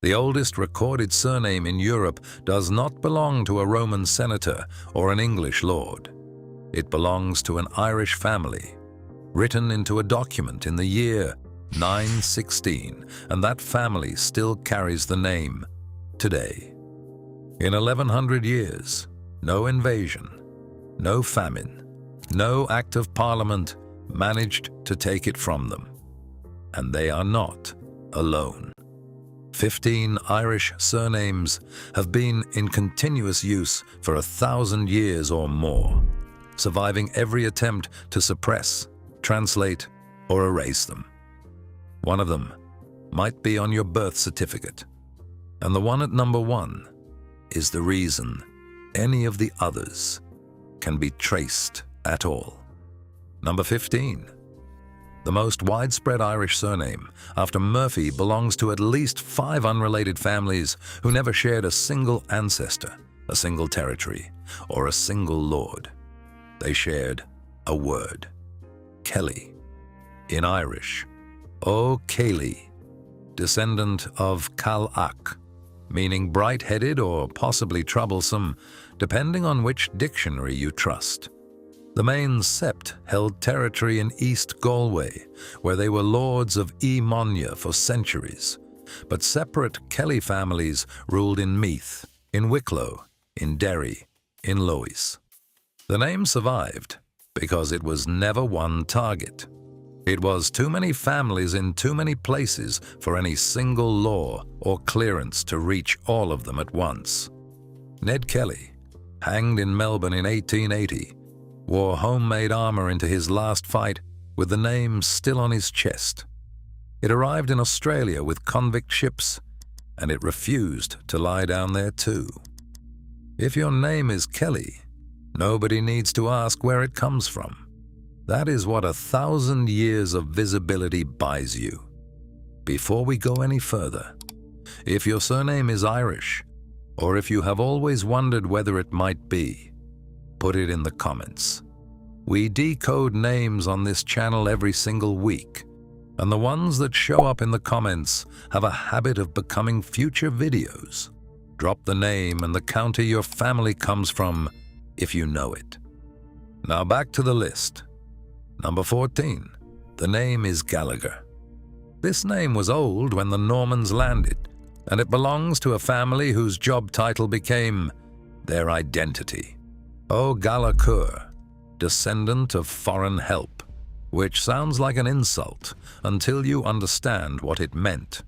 The oldest recorded surname in Europe does not belong to a Roman senator or an English lord. It belongs to an Irish family, written into a document in the year 916, and that family still carries the name today. In 1100 years, no invasion, no famine, no act of parliament managed to take it from them. And they are not alone. 15 Irish surnames have been in continuous use for 1,000 years or more, surviving every attempt to suppress, translate, or erase them. One of them might be on your birth certificate, and the one at number 1 is the reason any of the others can be traced at all. Number 15. The most widespread Irish surname, after Murphy, belongs to at least 5 unrelated families who never shared a single ancestor, a single territory, or a single lord. They shared a word: Kelly. In Irish, O'Kelly, descendant of Call-Ach, meaning bright-headed or possibly troublesome, depending on which dictionary you trust. The main sept held territory in East Galway, where they were lords of Monya for centuries, but separate Kelly families ruled in Meath, in Wicklow, in Derry, in Lowes. The name survived because it was never one target. It was too many families in too many places for any single law or clearance to reach all of them at once. Ned Kelly, hanged in Melbourne in 1880, wore homemade armor into his last fight with the name still on his chest. It arrived in Australia with convict ships, and it refused to lie down there too. If your name is Kelly, nobody needs to ask where it comes from. That is what 1,000 years of visibility buys you. Before we go any further, if your surname is Irish, or if you have always wondered whether it might be, put it in the comments. We decode names on this channel every single week, and the ones that show up in the comments have a habit of becoming future videos. Drop the name and the county your family comes from if you know it. Now back to the list. Number 14. The name is Gallagher. This name was old when the Normans landed, and it belongs to a family whose job title became their identity. Gallagher, descendant of foreign help, which sounds like an insult until you understand what it meant.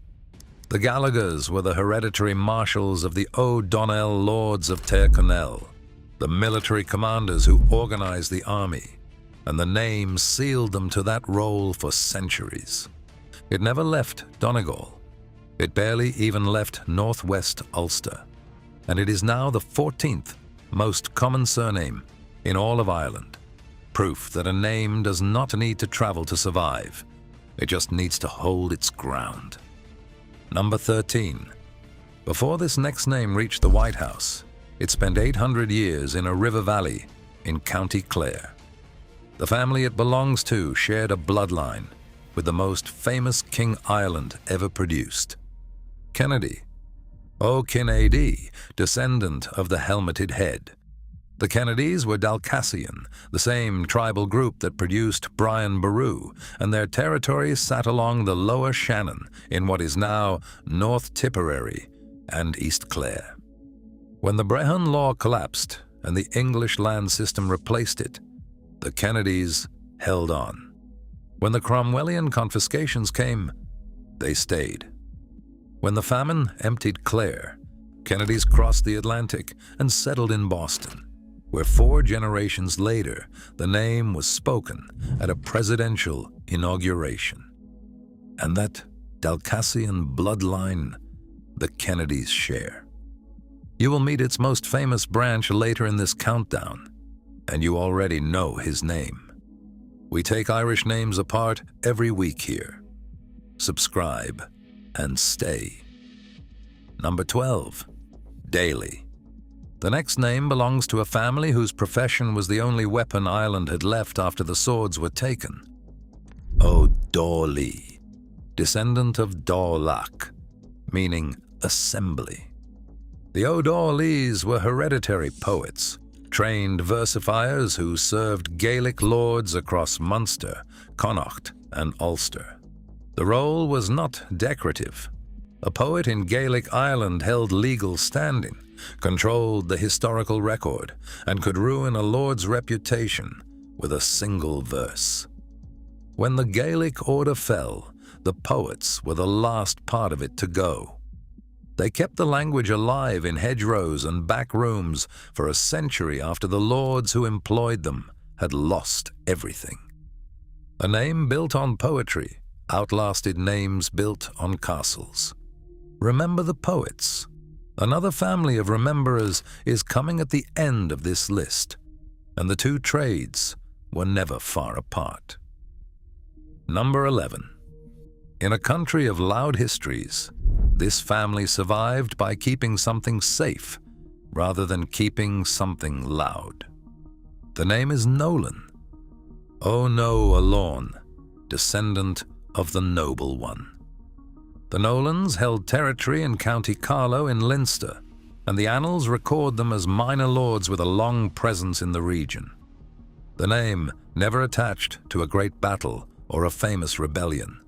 The Gallaghers were the hereditary marshals of the O'Donnell Lords of Tyrconnell, the military commanders who organized the army, and the name sealed them to that role for centuries. It never left Donegal. It barely even left northwest Ulster, and it is now the 14th most common surname in all of Ireland. Proof that a name does not need to travel to survive. It just needs to hold its ground. Number 13. Before this next name reached the White House, it spent 800 years in a river valley in County Clare. The family it belongs to shared a bloodline with the most famous King Ireland ever produced. Kennedy. O'Kennedy, descendant of the helmeted head. The Kennedys were Dalcassian, the same tribal group that produced Brian Boru, and their territory sat along the Lower Shannon in what is now North Tipperary and East Clare. When the Brehon law collapsed and the English land system replaced it, the Kennedys held on. When the Cromwellian confiscations came, they stayed. When the famine emptied Clare, Kennedys crossed the Atlantic and settled in Boston, where 4 generations later, the name was spoken at a presidential inauguration. And that Dalcassian bloodline, the Kennedys share. You will meet its most famous branch later in this countdown, and you already know his name. We take Irish names apart every week here. Subscribe and stay. Number 12. Daly. The next name belongs to a family whose profession was the only weapon Ireland had left after the swords were taken. O'Dawley, descendant of Dálach, meaning assembly. The O'Dorleys were hereditary poets, trained versifiers who served Gaelic lords across Munster, Connaught, and Ulster. The role was not decorative. A poet in Gaelic Ireland held legal standing, controlled the historical record, and could ruin a lord's reputation with a single verse. When the Gaelic order fell, the poets were the last part of it to go. They kept the language alive in hedgerows and back rooms for a century after the lords who employed them had lost everything. A name built on poetry outlasted names built on castles. Remember the poets. Another family of rememberers is coming at the end of this list, and the two trades were never far apart. Number 11. In a country of loud histories, this family survived by keeping something safe rather than keeping something loud. The name is Nolan. Oh no, a Lorne, descendant of the noble one. The Nolans held territory in County Carlow in Leinster, and the Annals record them as minor lords with a long presence in the region. The name never attached to a great battle or a famous rebellion.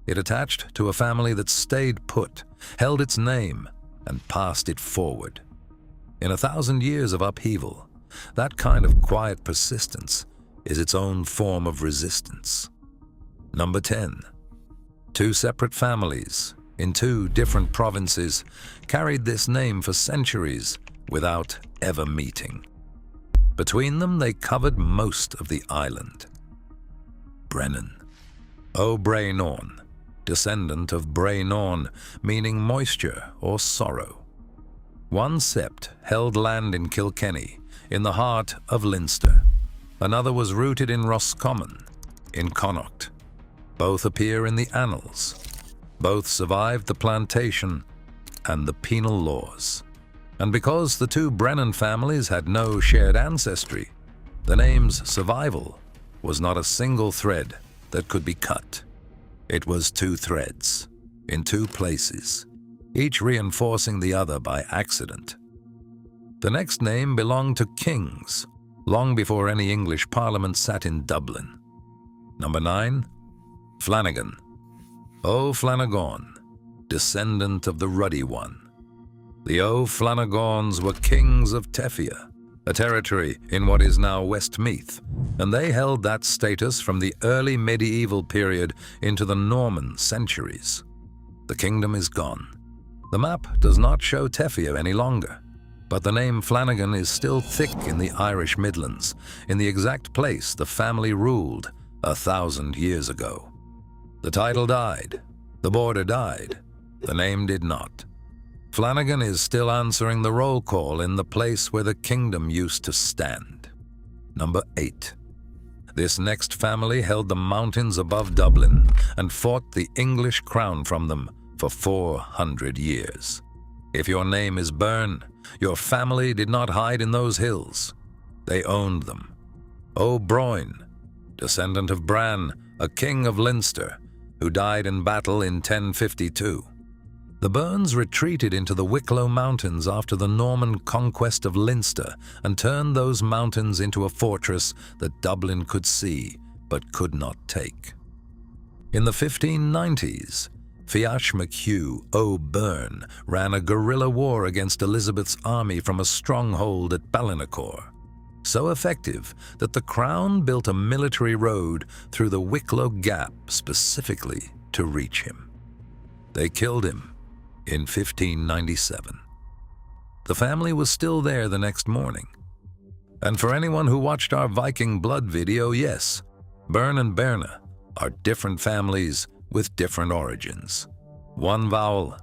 It attached to a family that stayed put, held its name, and passed it forward. In 1,000 years of upheaval, that kind of quiet persistence is its own form of resistance. Number 10. Two separate families in two different provinces carried this name for centuries without ever meeting. Between them, they covered most of the island. Brennan. O'Brien, descendant of Braenorn, meaning moisture or sorrow. One sept held land in Kilkenny, in the heart of Leinster. Another was rooted in Roscommon, in Connaught. Both appear in the Annals. Both survived the plantation and the penal laws. And because the two Brennan families had no shared ancestry, the name's survival was not a single thread that could be cut. It was two threads, in two places, each reinforcing the other by accident. The next name belonged to kings, long before any English parliament sat in Dublin. Number 9. Flanagan. O'Flanagan, descendant of the Ruddy One. The O'Flanagans were kings of Teffia, a territory in what is now Westmeath, and they held that status from the early medieval period into the Norman centuries. The kingdom is gone. The map does not show Teffia any longer, but the name Flanagan is still thick in the Irish Midlands, in the exact place the family ruled 1,000 years ago. The title died, the border died, the name did not. Flanagan is still answering the roll call in the place where the kingdom used to stand. Number 8. This next family held the mountains above Dublin and fought the English crown from them for 400 years. If your name is Byrne, your family did not hide in those hills. They owned them. O'Brien, descendant of Bran, a king of Leinster, who died in battle in 1052. The Byrnes retreated into the Wicklow Mountains after the Norman conquest of Leinster and turned those mountains into a fortress that Dublin could see but could not take. In the 1590s, Fiach MacHugh O'Byrne ran a guerrilla war against Elizabeth's army from a stronghold at Ballinacor, so effective that the Crown built a military road through the Wicklow Gap specifically to reach him. They killed him in 1597. The family was still there the next morning. And for anyone who watched our Viking blood video, yes, Byrne and Byrne are different families with different origins. One vowel,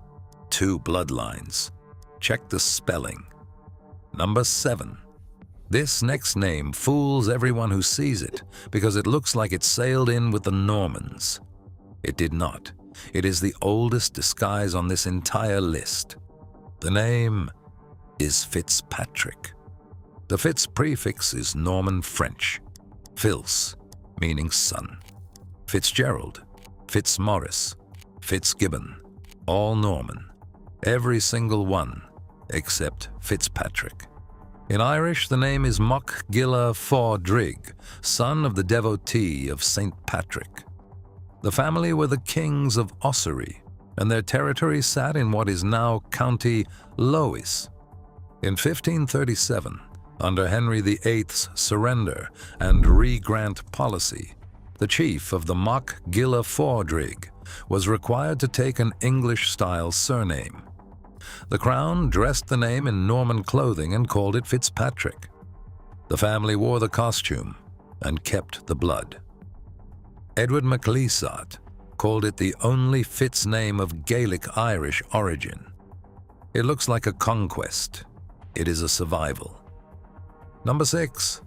two bloodlines. Check the spelling. Number 7. This next name fools everyone who sees it because it looks like it sailed in with the Normans. It did not. It is the oldest disguise on this entire list. The name is Fitzpatrick. The Fitz prefix is Norman French. Fils, meaning son. Fitzgerald, Fitzmaurice, Fitzgibbon, all Norman. Every single one, except Fitzpatrick. In Irish, the name is MacGilla Fádrig, son of the devotee of St. Patrick. The family were the kings of Ossory, and their territory sat in what is now County Lowis. In 1537, under Henry VIII's surrender and re-grant policy, the chief of the MacGilla Fádrig was required to take an English-style surname. The crown dressed the name in Norman clothing and called it Fitzpatrick. The family wore the costume and kept the blood. Edward MacLysaght called it the only Fitz name of Gaelic Irish origin. It looks like a conquest. It is a survival. Number 6.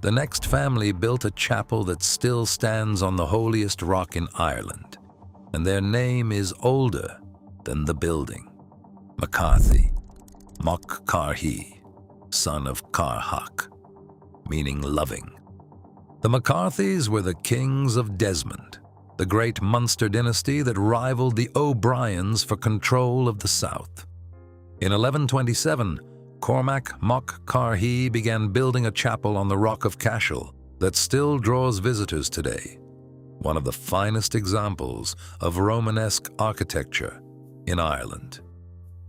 The next family built a chapel that still stands on the holiest rock in Ireland, and their name is older than the building. McCarthy, McCarthy, son of Carhack, meaning loving. The McCarthys were the kings of Desmond, the great Munster dynasty that rivaled the O'Briens for control of the south. In 1127, Cormac McCarthy began building a chapel on the Rock of Cashel that still draws visitors today, one of the finest examples of Romanesque architecture in Ireland.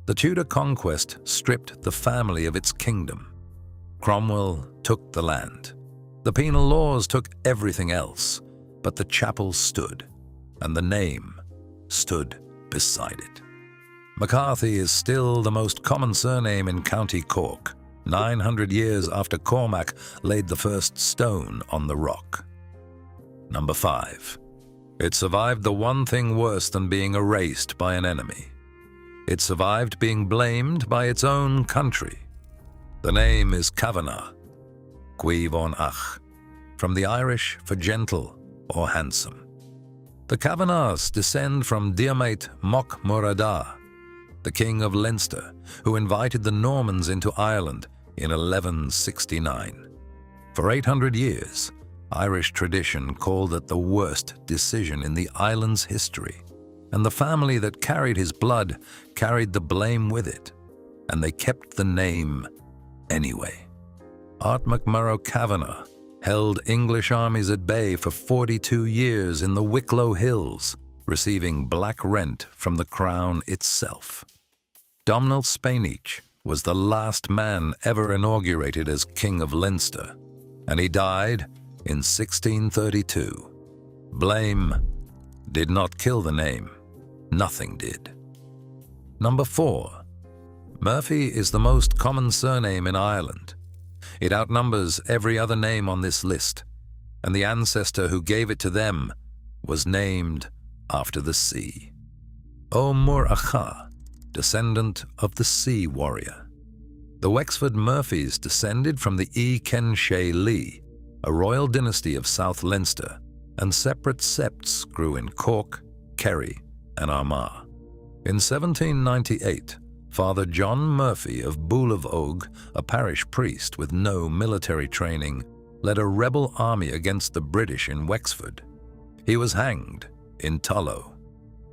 The Tudor conquest stripped the family of its kingdom. Cromwell took the land. The penal laws took everything else, but the chapel stood, and the name stood beside it. McCarthy is still the most common surname in County Cork, 900 years after Cormac laid the first stone on the rock. Number 5. It survived the one thing worse than being erased by an enemy. It survived being blamed by its own country. The name is Kavanagh, Cuiv on Ach, from the Irish for gentle or handsome. The Kavanaghs descend from Diarmait Mac Murada, the king of Leinster, who invited the Normans into Ireland in 1169. For 800 years, Irish tradition called it the worst decision in the island's history, and the family that carried his blood carried the blame with it, and they kept the name anyway. Art McMurrough Kavanagh held English armies at bay for 42 years in the Wicklow Hills, receiving black rent from the crown itself. Domhnall Spainich was the last man ever inaugurated as King of Leinster, and he died in 1632. Blame did not kill the name. Nothing did. Number 4. Murphy is the most common surname in Ireland. It outnumbers every other name on this list, and the ancestor who gave it to them was named after the sea. O'Muracha, descendant of the sea warrior. The Wexford Murphys descended from the Ken-Shay Lee, a royal dynasty of South Leinster, and separate septs grew in Cork, Kerry, and Armagh. In 1798, Father John Murphy of Boolavogue, a parish priest with no military training, led a rebel army against the British in Wexford. He was hanged in Tullow.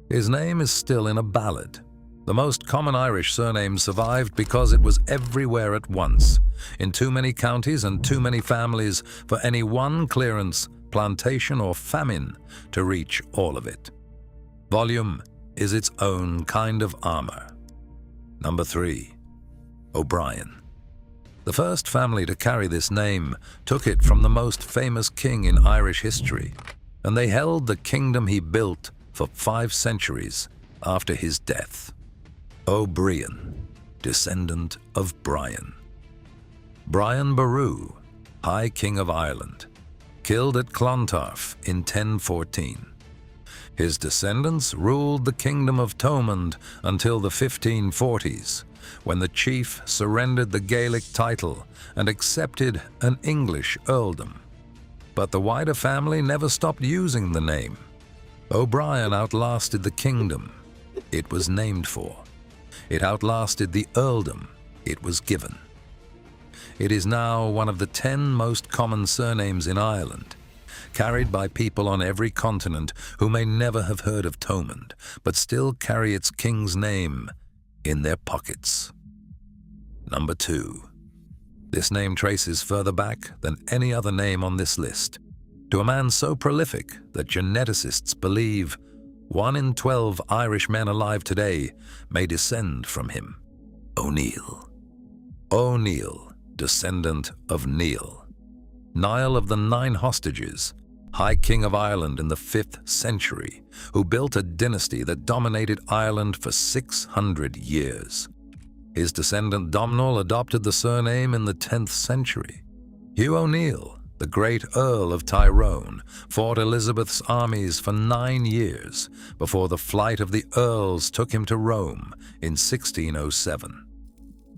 His name is still in a ballad. The most common Irish surname survived because it was everywhere at once, in too many counties and too many families for any one clearance, plantation, or famine to reach all of it. Volume is its own kind of armor. Number 3. O'Brien. The first family to carry this name took it from the most famous king in Irish history, and they held the kingdom he built for 5 centuries after his death. O'Brien, descendant of Brian. Brian Boru, High King of Ireland, killed at Clontarf in 1014. His descendants ruled the kingdom of Thomond until the 1540s, when the chief surrendered the Gaelic title and accepted an English earldom. But the wider family never stopped using the name. O'Brien outlasted the kingdom it was named for. It outlasted the earldom it was given. It is now one of the 10 most common surnames in Ireland, carried by people on every continent who may never have heard of Thomond, but still carry its king's name in their pockets. Number 2. This name traces further back than any other name on this list, to a man so prolific that geneticists believe 1 in 12 Irish men alive today may descend from him. O'Neill. O'Neill, descendant of Neil. Niall of the 9 Hostages, High King of Ireland in the 5th century, who built a dynasty that dominated Ireland for 600 years. His descendant Domhnall adopted the surname in the 10th century. Hugh O'Neill, the great Earl of Tyrone, fought Elizabeth's armies for 9 years before the flight of the Earls took him to Rome in 1607.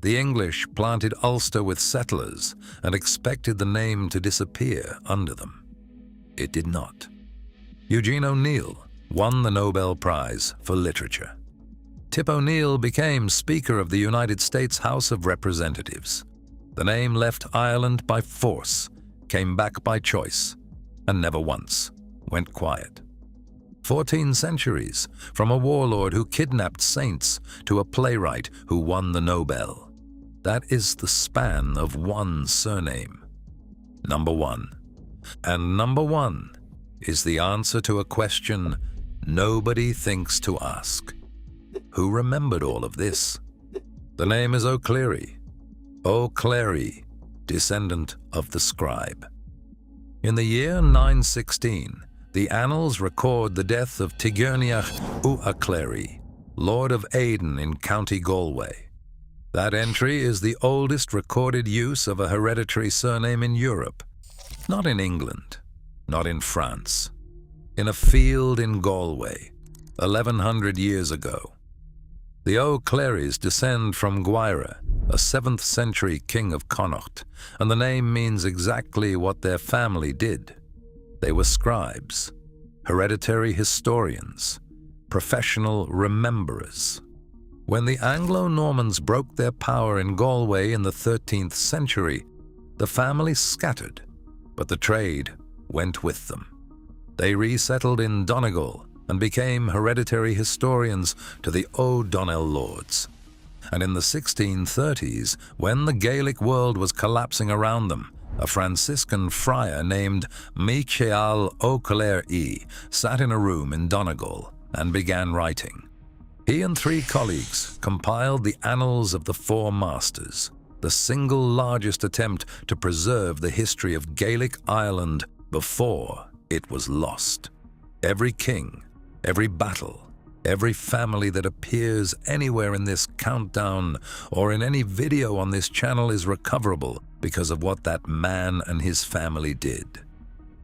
The English planted Ulster with settlers and expected the name to disappear under them. It did not. Eugene O'Neill won the Nobel Prize for Literature. Tip O'Neill became Speaker of the United States House of Representatives. The name left Ireland by force, came back by choice, and never once went quiet. 14 centuries, from a warlord who kidnapped saints to a playwright who won the Nobel. That is the span of one surname. Number 1. And number 1 is the answer to a question nobody thinks to ask. Who remembered all of this? The name is O'Clery. O'Clery, descendant of the scribe. In the year 916, the Annals record the death of Tigernach O'Clery, Lord of Aidan in County Galway. That entry is the oldest recorded use of a hereditary surname in Europe. Not in England, not in France. In a field in Galway, 1100 years ago. The O'Clerys descend from Gwyra, a 7th century king of Connacht, and the name means exactly what their family did. They were scribes, hereditary historians, professional rememberers. When the Anglo-Normans broke their power in Galway in the 13th century, the family scattered, but the trade went with them. They resettled in Donegal and became hereditary historians to the O'Donnell lords. And in the 1630s, when the Gaelic world was collapsing around them, a Franciscan friar named Michael O'Clery sat in a room in Donegal and began writing. He and 3 colleagues compiled the Annals of the Four Masters, the single largest attempt to preserve the history of Gaelic Ireland before it was lost. Every king, every battle, every family that appears anywhere in this countdown or in any video on this channel is recoverable because of what that man and his family did.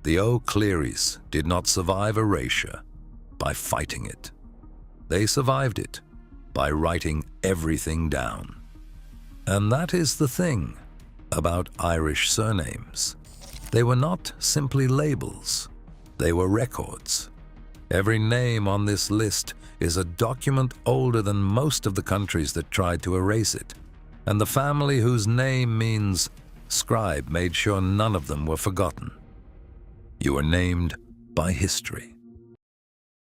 The O'Clerys did not survive erasure by fighting it. They survived it by writing everything down. And that is the thing about Irish surnames. They were not simply labels. They were records. Every name on this list is a document older than most of the countries that tried to erase it. And the family whose name means scribe made sure none of them were forgotten. You are named by history.